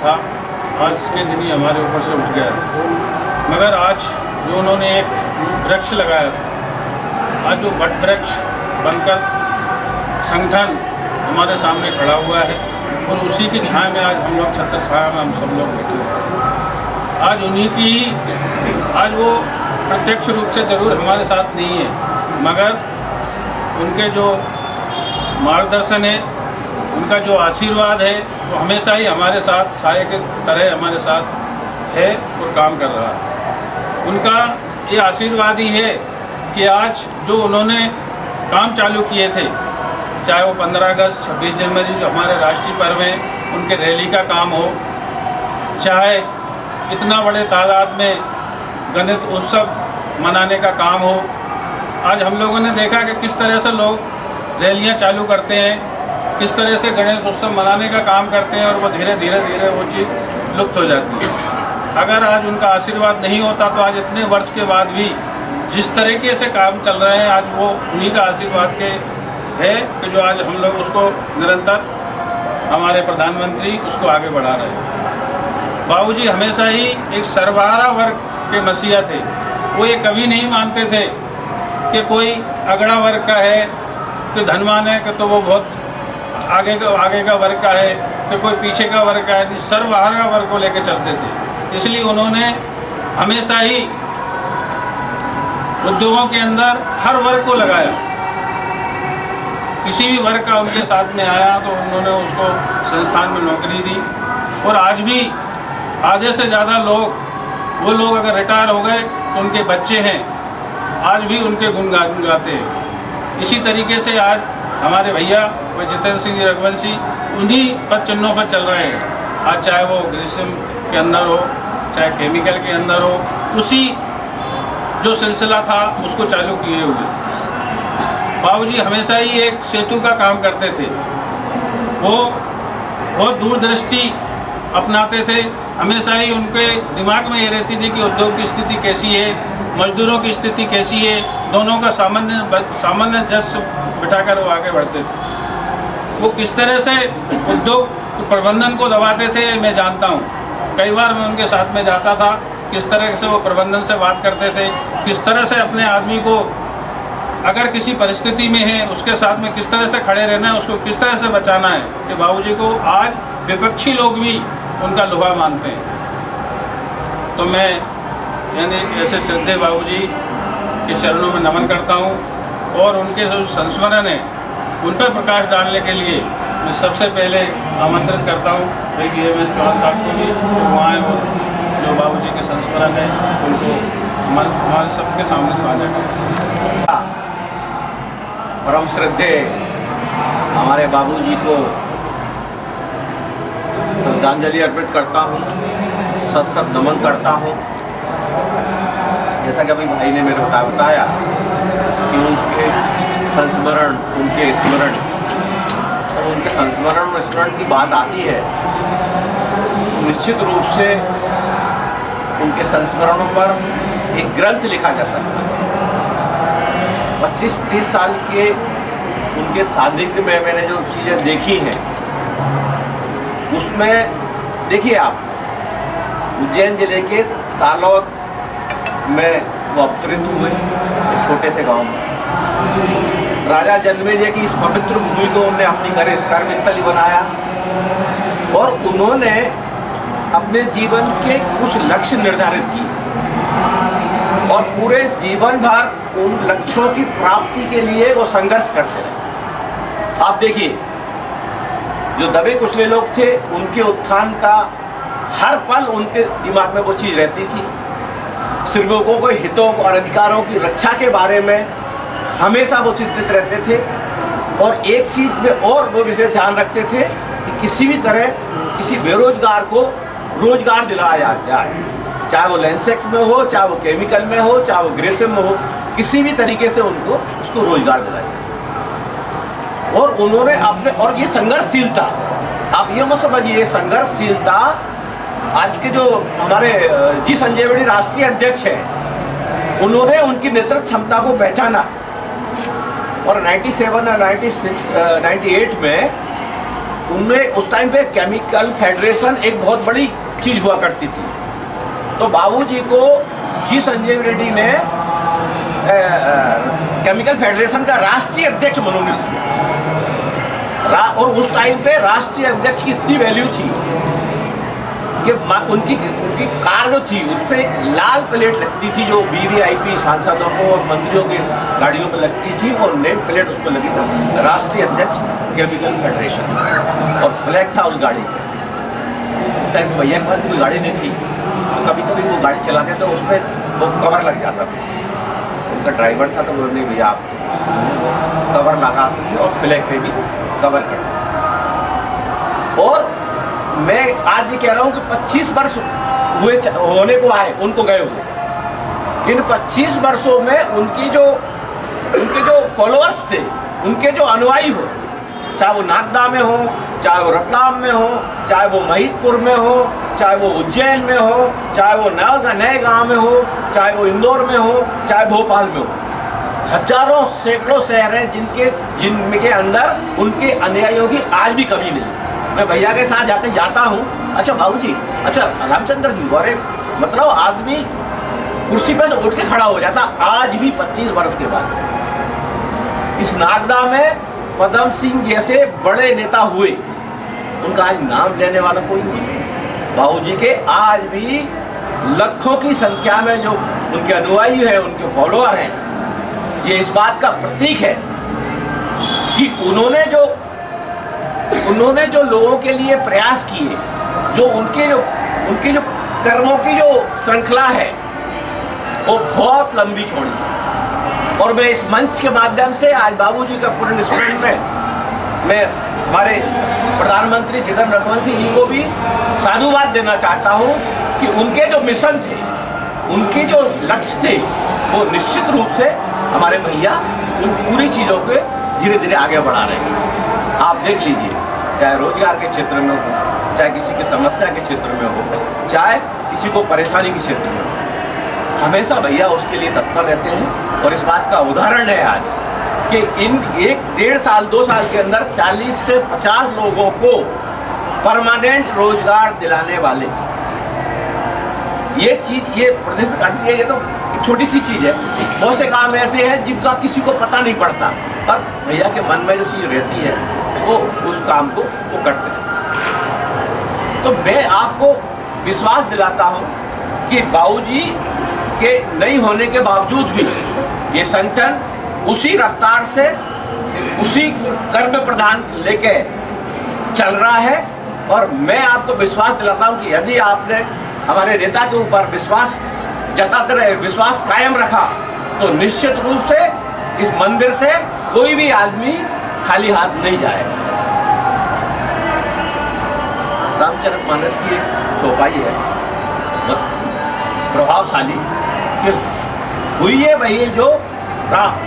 था, आज के दिन ही हमारे ऊपर से उठ गया। मगर आज जो उन्होंने एक वृक्ष लगाया था, आज वो वट वृक्ष बनकर संगठन हमारे सामने खड़ा हुआ है और उसी की छाया में आज हम लोग, छत्र छाया में हम सब लोग बैठे हुए हैं। आज उन्हीं की, आज वो प्रत्यक्ष रूप से ज़रूर हमारे साथ नहीं है, मगर उनके जो मार्गदर्शन है, उनका जो आशीर्वाद है, वो हमेशा ही हमारे साथ साये के तरह हमारे साथ है और काम कर रहा है। उनका ये आशीर्वाद ही है कि आज जो उन्होंने काम चालू किए थे, चाहे वो 15 अगस्त 26 जनवरी जो हमारे राष्ट्रीय पर्व हैं उनके रैली का काम हो, चाहे इतना बड़े तादाद में गणित उत्सव मनाने का काम हो। आज हम लोगों ने देखा कि किस तरह से लोग रैलियां चालू करते हैं, किस तरह से गणेश उत्सव मनाने का काम करते हैं और वो धीरे धीरे वो चीज़ लुप्त हो जाती है। अगर आज उनका आशीर्वाद नहीं होता तो आज इतने वर्ष के बाद भी जिस तरीके से काम चल रहे हैं, आज वो उन्हीं का आशीर्वाद के है कि जो आज हम लोग उसको निरंतर हमारे प्रधानमंत्री उसको आगे बढ़ा रहे हैं। बाबूजी हमेशा ही एक सर्वहारा वर्ग के मसीहा थे। वो ये कभी नहीं मानते थे कि कोई अगड़ा वर्ग का है, कि धनवान है कि तो वो बहुत आगे का वर्ग का है, कि कोई पीछे का वर्ग का है। सर्वहारा वर्ग को लेकर चलते थे। इसलिए उन्होंने हमेशा ही उद्योगों के अंदर हर वर्ग को लगाया। किसी भी वर्ग का उनके साथ में आया तो उन्होंने उसको संस्थान में नौकरी दी। और आज भी आधे से ज़्यादा लोग, वो लोग अगर रिटायर हो गए तो उनके बच्चे हैं, आज भी उनके गुण गाते हैं। इसी तरीके से आज हमारे भैया व जितेंद्र सिंह जी रघुवंशी उन्हीं पद चिन्हों पर चल रहे हैं। आज चाहे वो ग्रीष्म के अंदर हो, चाहे केमिकल के अंदर हो, उसी जो सिलसिला था उसको चालू किए हुए। बाबूजी हमेशा ही एक सेतु का काम करते थे। वो बहुत दूरदृष्टि अपनाते थे। हमेशा ही उनके दिमाग में ये रहती थी कि उद्योग की स्थिति कैसी है, मजदूरों की स्थिति कैसी है, दोनों का सामंजस्य बिठाकर वो आगे बढ़ते थे। वो किस तरह से उद्योग प्रबंधन को दबाते थे मैं जानता हूँ। कई बार मैं उनके साथ में जाता था, किस तरह से वो प्रबंधन से बात करते थे, किस तरह से अपने आदमी को अगर किसी परिस्थिति में है उसके साथ में किस तरह से खड़े रहना है, उसको किस तरह से बचाना है। कि बाबूजी को आज विपक्षी लोग भी उनका लोहा मानते हैं। तो मैं यानी ऐसे श्रद्धेय बाबूजी के चरणों में नमन करता हूँ और उनके जो संस्मरण है उन पर प्रकाश डालने के लिए मैं सबसे पहले आमंत्रित करता हूँ भाई BMS चौहान साहब को भी वो आएँ और जो बाबूजी के संस्मरण है उनको हमारे सबके सामने साझा करें। परम श्रद्धेय हमारे बाबूजी को श्रद्धांजलि अर्पित करता हूँ, सत नमन करता हूँ। जैसा कि अभी भाई ने मेरे बताया कि उनके संस्मरण, उनके स्मरण, और उनके संस्मरण और स्मरण की बात आती है, निश्चित रूप से उनके संस्मरणों पर एक ग्रंथ लिखा जा सकता है। 25-30 साल के उनके सानिध्य में मैंने जो चीज़ें देखी हैं उसमें देखिए आप, उज्जैन जिले के तालौद में वो अवतरित हुए, एक छोटे से गांव में। राजा जन्मेजय की इस पवित्र भूमि को उन्होंने अपनी कर्मस्थली बनाया और उन्होंने अपने जीवन के कुछ लक्ष्य निर्धारित किए और पूरे जीवन भर उन लक्ष्यों की प्राप्ति के लिए वो संघर्ष करते रहे। आप देखिए, जो दबे कुचले लोग थे उनके उत्थान का हर पल उनके दिमाग में वो चीज़ रहती थी। श्रमिकों को हितों और अधिकारों की रक्षा के बारे में हमेशा वो चिंतित रहते थे और एक चीज़ में और वो विशेष ध्यान रखते थे कि किसी भी तरह किसी बेरोजगार को रोजगार दिलाया जाए, चाहे वो लेंसेक्स में हो, चाहे वो केमिकल में हो, चाहे वो ग्रेसिम में हो, किसी भी तरीके से उनको उसको रोजगार दिलाया। और उन्होंने अपने, और ये संघर्षशीलता, आप ये मत समझिए, संघर्षशीलता आज के जो हमारे जी संजय बेड़ी राष्ट्रीय अध्यक्ष हैं उन्होंने उनकी नेतृत्व क्षमता को पहचाना और 97 और 98 में उनमें उस टाइम पे केमिकल फेडरेशन एक बहुत बड़ी चीज हुआ करती थी। तो बाबूजी को जी संजीव रेड्डी ने केमिकल फेडरेशन का राष्ट्रीय अध्यक्ष मनोनीत किया। और उस टाइम पे राष्ट्रीय अध्यक्ष की इतनी वैल्यू थी कि उनकी कार जो थी उस पर एक लाल प्लेट लगती थी जो वीवीआईपी सांसदों को और मंत्रियों की गाड़ियों पर लगती थी, और नेम प्लेट उस पर लगी थी राष्ट्रीय अध्यक्ष केमिकल फेडरेशन, और फ्लैग था उस गाड़ी पे। उस टाइम भैया के पास कोई गाड़ी नहीं थी, तो कभी कभी वो गाड़ी चलाते तो उस पर वो कवर लग जाता था। उनका ड्राइवर था तो बोलने भैया आप कवर लगा दी और फ्लैग पे भी कवर कर। और मैं आज ये कह रहा हूँ कि 25 वर्ष हुए होने को आए उनको गए हुए। इन 25 वर्षों में उनके जो फॉलोअर्स थे, उनके जो अनुयायी हो, चाहे वो नागदा में हो, चाहे वो रतलाम में हो, चाहे वो महिदपुर में हो, चाहे वो उज्जैन में हो, चाहे वो नए गांव में हो, चाहे वो इंदौर में हो, चाहे भोपाल में हो, हजारों सैकड़ों शहर हैं जिनके अंदर उनके अनुयायियों की आज भी कमी नहीं। मैं भैया के साथ जाके जाता हूँ, अच्छा बाबूजी, अच्छा रामचंद्र जी, अरे मतलब आदमी कुर्सी पर से उठ के खड़ा हो जाता आज भी 25 वर्ष के बाद। इस नागदा में पदम सिंह जैसे बड़े नेता हुए, उनका आज नाम लेने वाला कोई नहीं। बाबूजी के आज भी लाखों की संख्या में जो उनके अनुयायी हैं, उनके फॉलोअर हैं, ये इस बात का प्रतीक है कि उन्होंने जो लोगों के लिए प्रयास किए, जो उनके जो कर्मों की जो श्रृंखला है वो बहुत लंबी चौड़ी है। और मैं इस मंच के माध्यम से आज बाबूजी का पूर्ण स्मरण में मैं हमारे प्रधानमंत्री जितेंद्र रघुवंशी जी को भी साधुवाद देना चाहता हूँ कि उनके जो मिशन थे, उनके जो लक्ष्य थे, वो निश्चित रूप से हमारे भैया उन पूरी चीज़ों को धीरे धीरे आगे बढ़ा रहे हैं। आप देख लीजिए, चाहे रोजगार के क्षेत्र में हो, चाहे किसी की समस्या के क्षेत्र में हो, चाहे किसी को परेशानी के क्षेत्र में हो, हमेशा भैया उसके लिए तत्पर रहते हैं। और इस बात का उदाहरण है आज कि इन 1-1.5 साल 2 साल के अंदर 40 से 50 लोगों को परमानेंट रोजगार दिलाने वाले, ये चीज़ ये प्रदेश करती है। ये तो छोटी सी चीज़ है, बहुत से काम ऐसे हैं जिनका किसी को पता नहीं पड़ता, पर भैया के मन में जो चीज़ रहती है वो उस काम को वो करते हैं। तो मैं आपको विश्वास दिलाता हूँ कि बाबूजी के नहीं होने के बावजूद भी ये संगठन उसी रफ्तार से, उसी कर्म प्रधान लेके चल रहा है। और मैं आपको विश्वास दिलाता हूँ कि यदि आपने हमारे नेता के ऊपर विश्वास जताते रहे, विश्वास कायम रखा, तो निश्चित रूप से इस मंदिर से कोई भी आदमी खाली हाथ नहीं जाएगा। रामचरितमानस की एक चौपाई है बहुत प्रभावशाली, फिर हुई है वही जो राम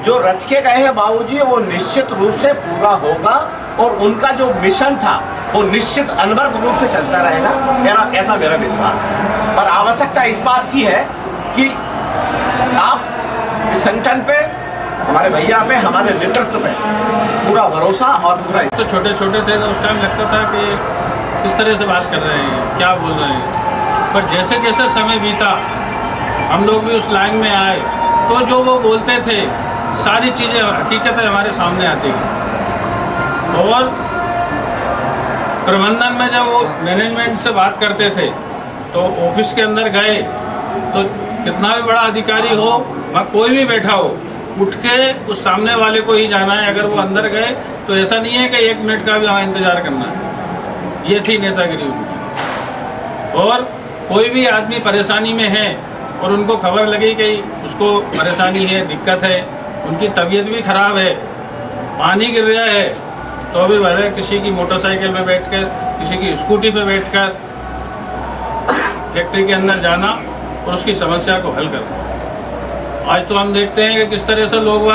जो रच के गए हैं बाबूजी, वो निश्चित रूप से पूरा होगा। और उनका जो मिशन था वो निश्चित अनवरत रूप से चलता रहेगा, ऐसा मेरा विश्वास है। पर आवश्यकता इस बात की है कि आप इस संगठन पे, हमारे भैया पे, हमारे नेतृत्व पे पूरा भरोसा और पूरा। तो छोटे छोटे थे तो उस टाइम लगता था कि किस तरह से बात कर रहे हैं, क्या बोल रहे हैं, पर जैसे जैसे समय बीता हम लोग भी उस लाइन में आए तो जो वो बोलते थे सारी चीज़ें हकीकतें हमारे सामने आती गई। और प्रबंधन में जब वो मैनेजमेंट से बात करते थे तो ऑफिस के अंदर गए तो कितना भी बड़ा अधिकारी हो, वहाँ कोई भी बैठा हो, उठ के उस सामने वाले को ही जाना है। अगर वो अंदर गए तो ऐसा नहीं है कि 1 मिनट का भी वहाँ इंतज़ार करना है। ये थी नेतागिरी उनकी। और कोई भी आदमी परेशानी में है और उनको खबर लगी कि उसको परेशानी है, दिक्कत है, उनकी तबीयत भी ख़राब है, पानी गिर रहा है, तो भी भले किसी की मोटरसाइकिल पे बैठकर, किसी की स्कूटी पे बैठकर फैक्ट्री के अंदर जाना और उसकी समस्या को हल करना। आज तो हम देखते हैं कि किस तरह से लोग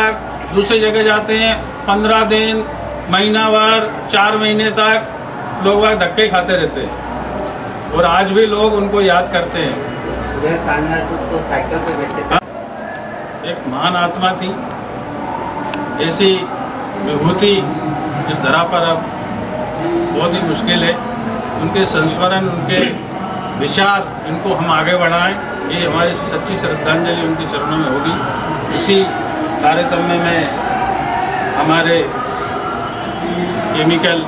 दूसरी जगह जाते हैं, 15 दिन, महीना भर, 4 महीने तक लोग धक्के खाते रहते हैं। और आज भी लोग उनको याद करते हैं। सुबह सांझ तो साइकिल पे बैठते थे। एक महान आत्मा थी, ऐसी विभूति इस धरा पर अब बहुत ही मुश्किल है। उनके संस्मरण, उनके विचार, इनको हम आगे बढ़ाएं, ये हमारी सच्ची श्रद्धांजलि उनके चरणों में होगी। इसी कार्यक्रम में हमारे केमिकल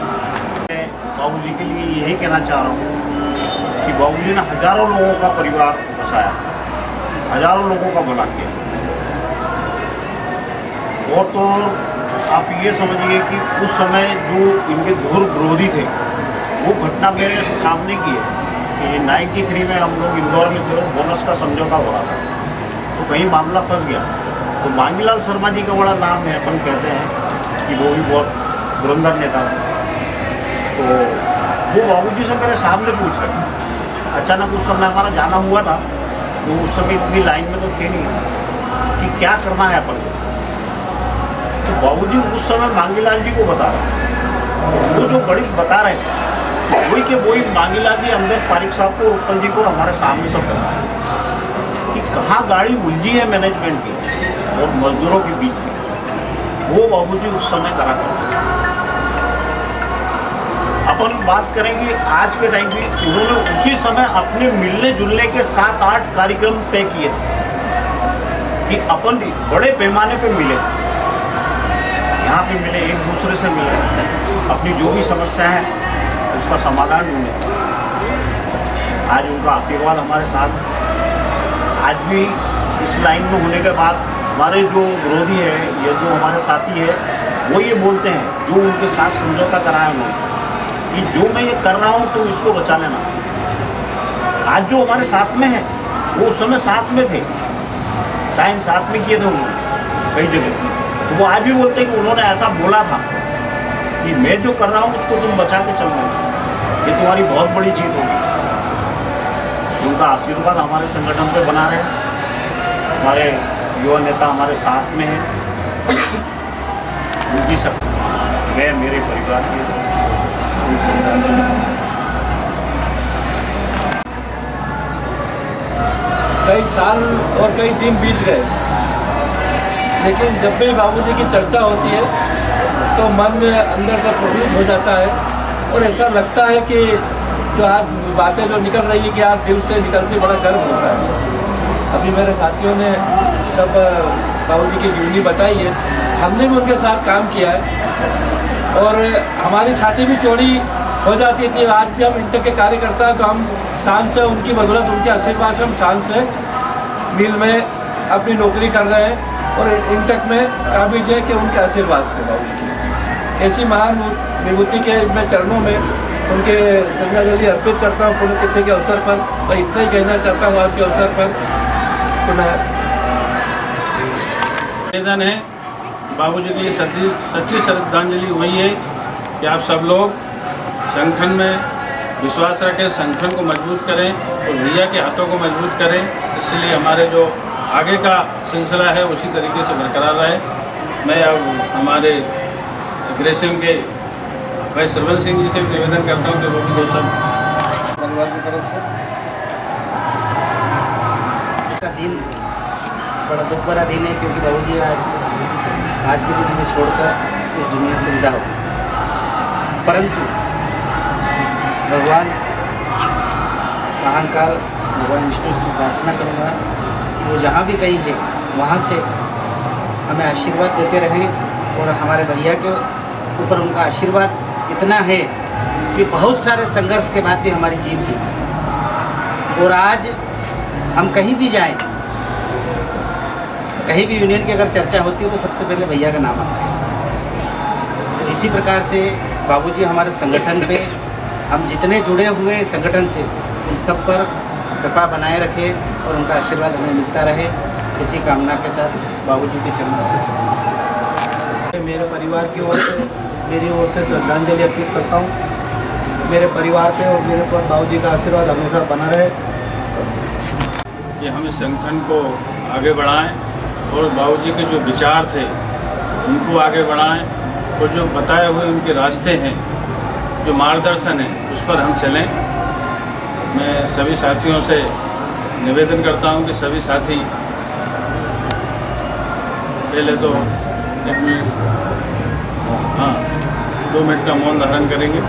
बाबूजी के लिए यही कहना चाह रहा हूँ कि बाबूजी ने हजारों लोगों का परिवार बसाया, हजारों लोगों का भला किया। और तो आप ये समझिए कि उस समय जो इनके धुर विरोधी थे वो घटना मेरे सामने की है कि 93 में हम लोग इंदौर में थे और बोनस का समझौता हो रहा था, तो कहीं मामला फंस गया। तो मांगीलाल शर्मा जी का बड़ा नाम है, अपन कहते हैं कि वो भी बहुत धुरंधर नेता थे। तो वो बाबूजी से मेरे सामने पूछ रहे, अचानक उस समय हमारा जाना हुआ था, तो उस समय इतनी लाइन में तो थे नहीं कि क्या करना है अपन को। तो बाबूजी उस समय मांगीलाल जी को बता रहे, वो जो गणित बता रहे वही के वही मांगीलाल जी अमजद पारिक साहब को, उत्पल जी को हमारे सामने सब बता रहे कि कहाँ गाड़ी उलझी है मैनेजमेंट की और मजदूरों के बीच में। वो बाबूजी उस समय करा करते थे। अपन बात करेंगे आज के टाइम की, उन्होंने उसी समय अपने मिलने जुलने के 7-8 कार्यक्रम तय किए थे कि अपन बड़े पैमाने पे मिले, यहाँ पे मिले, एक दूसरे से मिले, अपनी जो भी समस्या है उसका समाधान ढूंढे। आज उनका आशीर्वाद हमारे साथ है। आज भी इस लाइन में होने के बाद हमारे जो विरोधी है या जो हमारे साथी है वो ये बोलते हैं, जो उनके साथ समझौता कराया उन्होंने, कि जो मैं ये कर रहा हूँ तो इसको बचा लेना। आज जो हमारे साथ में है वो उस समय साथ में थे, साइन साथ में किए थे उन्होंने कई जगह। तो वो आज भी बोलते हैं कि उन्होंने ऐसा बोला था कि मैं जो कर रहा हूँ उसको तुम बचा के चलना, ये तुम्हारी बहुत बड़ी जीत होगी। उनका आशीर्वाद हमारे संगठन पे बना रहे, हमारे युवा नेता हमारे साथ में हैं, उनकी सब मैं मेरे परिवार के कई साल और कई दिन बीत गए, लेकिन जब भी बाबूजी की चर्चा होती है तो मन में अंदर से प्रफुल्लित हो जाता है और ऐसा लगता है कि जो आज बातें जो निकल रही है कि आज दिल से निकलती बड़ा गर्व होता है। अभी मेरे साथियों ने सब बाबूजी की जीवनी बताई है, हमने भी उनके साथ काम किया है और हमारी छाती भी चौड़ी हो जाती थी। आज भी हम इंटक के कार्यकर्ता हैं तो हम शान से, उनकी बदौलत, उनके आशीर्वाद से हम शान से मिल में अपनी नौकरी कर रहे हैं और इंटक में काबिज है कि उनके आशीर्वाद से बाबूजी की ऐसी महान विभूति के मैं चरणों में उनके श्रद्धांजलि अर्पित करता हूँ पुण्यतिथि के अवसर पर। मैं इतना ही कहना चाहता हूँ आज के अवसर पर पुनः निवेदन है बाबूजी के लिए सच्ची श्रद्धांजलि वही है कि आप सब लोग संगठन में विश्वास रखें, संगठन को मजबूत करें और भैया के हाथों को मजबूत करें। इसलिए हमारे जो आगे का सिलसिला है उसी तरीके से बरकरार रहे। मैं अब हमारे ग्रेसिम के भाई सरवन सिंह जी से निवेदन करता हूँ कि वो भी दो शब्द परिवार की तरफ से। का दिन बड़ा दुख भरा दिन है क्योंकि बाबूजी आज के दिन हमें छोड़कर इस दुनिया से विदा हो गए। परंतु भगवान महाकाल भगवान विष्णु से प्रार्थना करूँगा कि वो जहाँ भी गई है वहाँ से हमें आशीर्वाद देते रहें और हमारे भैया के ऊपर उनका आशीर्वाद इतना है कि बहुत सारे संघर्ष के बाद भी हमारी जीत हुई। और आज हम कहीं भी जाएं, कहीं भी यूनियन की अगर चर्चा होती है तो सबसे पहले भैया का नाम आता है। तो इसी प्रकार से बाबूजी हमारे संगठन पे, हम जितने जुड़े हुए संगठन से, उन सब पर कृपा बनाए रखे और उनका आशीर्वाद हमें मिलता रहे, इसी कामना के साथ बाबूजी के चरणों से चलूँगा। मेरे परिवार की ओर से, मेरी ओर से श्रद्धांजलि अर्पित करता हूँ। मेरे परिवार पे और मेरे पर बाबूजी का आशीर्वाद हमेशा बना रहे कि हम इस संगठन को आगे बढ़ाएं और बाबूजी के जो विचार थे उनको आगे बढ़ाएं और जो बताए हुए उनके रास्ते हैं, जो मार्गदर्शन है, उस पर हम चलें। मैं सभी साथियों से निवेदन करता हूं कि सभी साथी पहले तो 1 मिनट 2 मिनट का मौन धारण करेंगे।